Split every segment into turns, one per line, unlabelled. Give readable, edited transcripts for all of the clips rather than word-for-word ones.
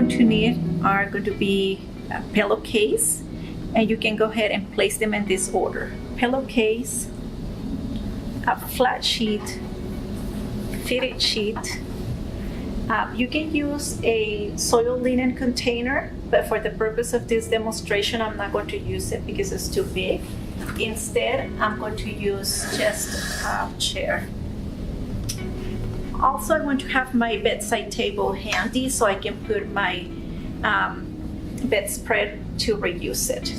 going to need are going to be a pillowcase, and you can go ahead and place them in this order. Pillowcase, a flat sheet, fitted sheet. You can use a soil linen container, but for the purpose of this demonstration, I'm not going to use it because it's too big. Instead, I'm going to use just a chair. Also, I want to have my bedside table handy so I can put my bedspread to reuse it.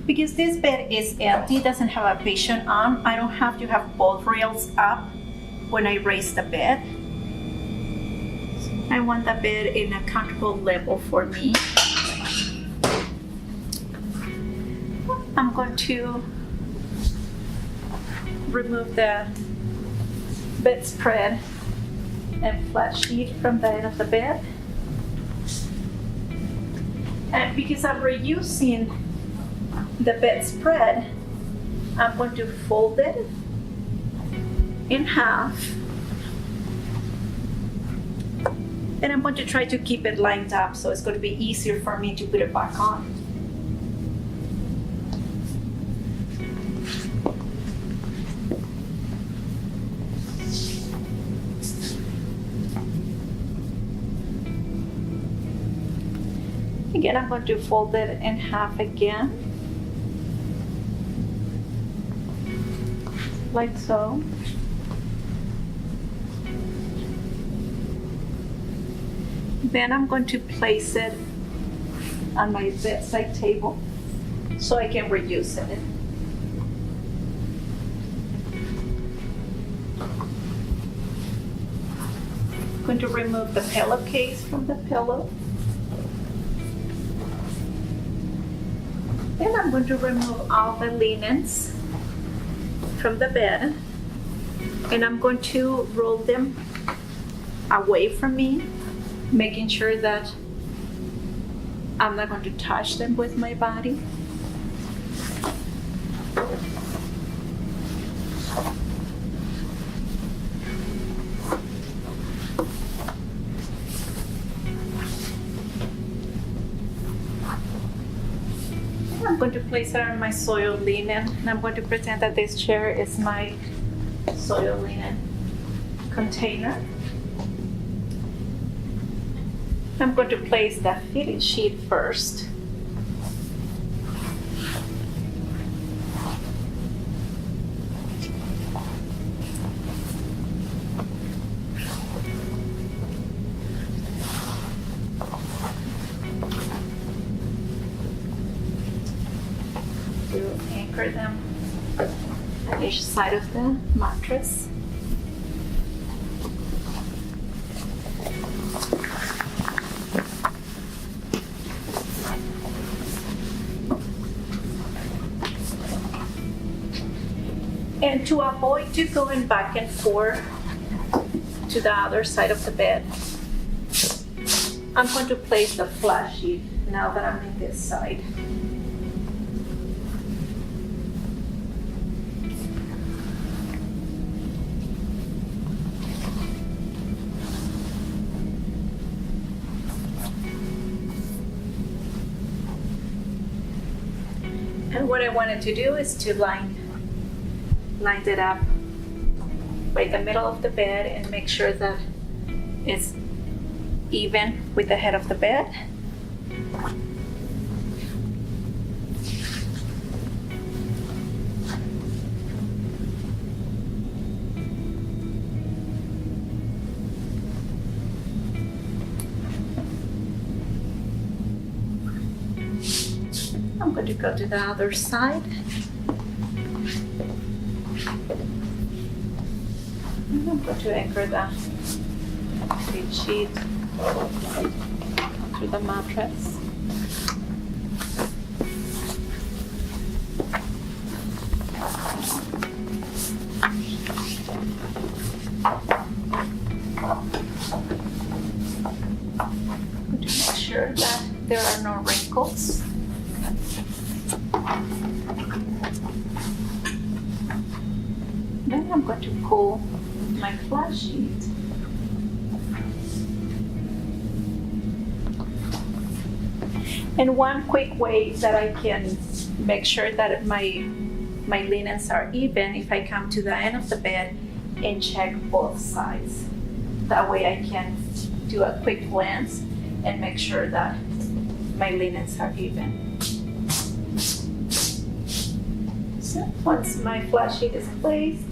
Because this bed is empty, doesn't have a patient on, I don't have to have both rails up when I raise the bed. I want the bed in a comfortable level for me. I'm going to remove the bedspread and flat sheet from the end of the bed. And because I'm reusing the bedspread, I'm going to fold it in half, and I'm going to try to keep it lined up so it's going to be easier for me to put it back on. Again, I'm going to fold it in half again, like so. Then I'm going to place it on my bedside table so I can reuse it. I'm going to remove the pillowcase from the pillow. Then I'm going to remove all the linens from the bed, and I'm going to roll them away from me, making sure that I'm not going to touch them with my body. I'm going to place it on my soil linen, and I'm going to pretend that this chair is my soil linen container. I'm going to place the fitted sheet first. To anchor them on each side of the mattress. And to avoid to going back and forth to the other side of the bed, I'm going to place the flat sheet now that I'm in this side. And what I wanted to do is to line it up by the middle of the bed and make sure that it's even with the head of the bed. I'm going to go to the other side. I'm going to anchor the bed sheet through the mattress. I'm going to make sure that there are no wrinkles. Then I'm going to pull my flat sheet. And one quick way that I can make sure that my linens are even, if I come to the end of the bed and check both sides. That way I can do a quick glance and make sure that my linens are even. So once my flat sheet is placed,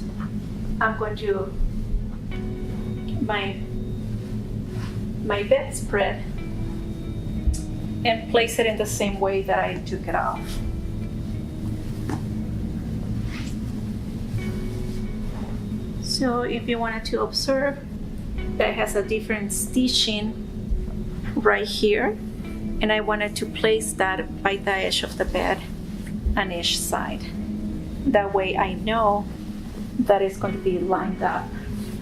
I'm going to my bedspread and place it in the same way that I took it off. So if you wanted to observe, that has a different stitching right here, and I wanted to place that by the edge of the bed on each side. That way I know that it's going to be lined up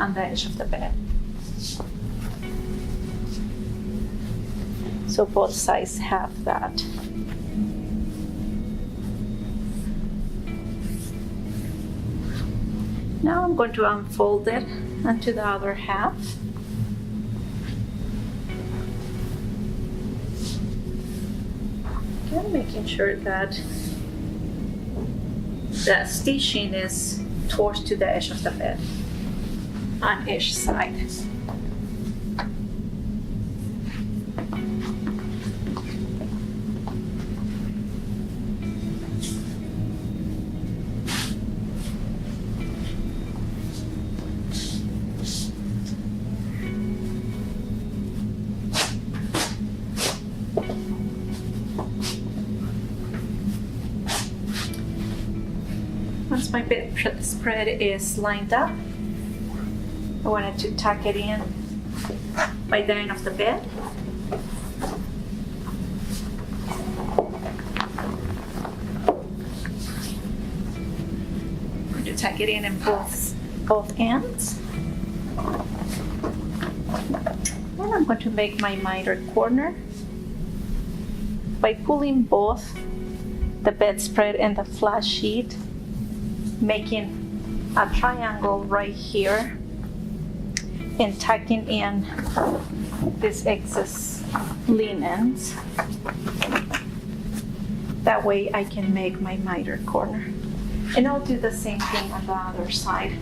on the edge of the bed. So both sides have that. Now I'm going to unfold it onto the other half. Again, making sure that the stitching is towards to the edge of the bed on each side. Once my bedspread is lined up, I wanted to tuck it in by the end of the bed. I'm going to tuck it in both ends. And I'm going to make my miter corner by pulling both the bedspread and the flat sheet, making a triangle right here and tucking in this excess linens. That way I can make my miter corner. And I'll do the same thing on the other side.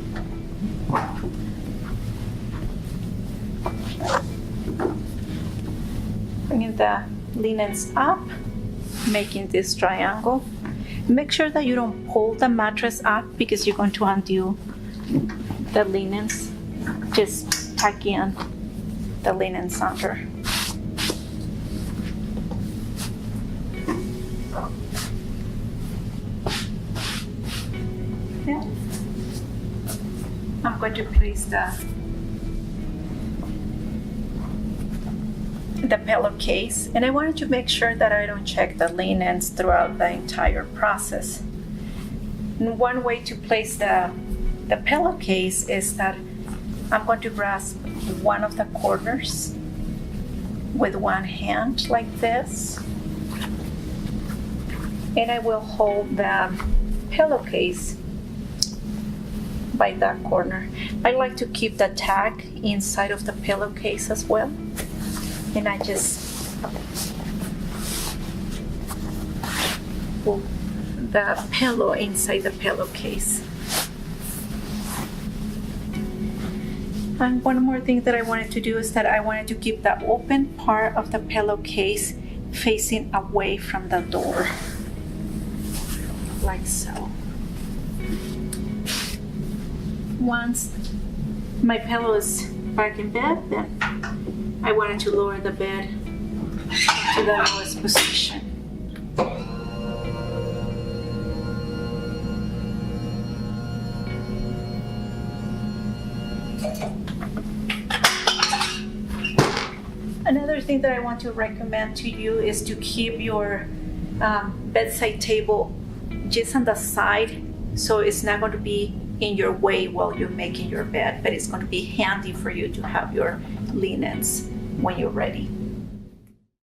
Bringing the linens up, making this triangle. Make sure that you don't pull the mattress up because you're going to undo the linens. Just tuck in the linens under. Yeah. I'm going to place the pillowcase, and I wanted to make sure that I don't check the linens throughout the entire process. And one way to place the pillowcase is that I'm going to grasp one of the corners with one hand like this, and I will hold the pillowcase by that corner. I like to keep the tag inside of the pillowcase as well. And I just pull the pillow inside the pillowcase. And one more thing that I wanted to do is that I wanted to keep the open part of the pillowcase facing away from the door, like so. Once my pillow is back in bed, then I wanted to lower the bed to the lowest position. Another thing that I want to recommend to you is to keep your bedside table just on the side, so it's not going to be in your way while you're making your bed, but it's going to be handy for you to have your linens when you're ready.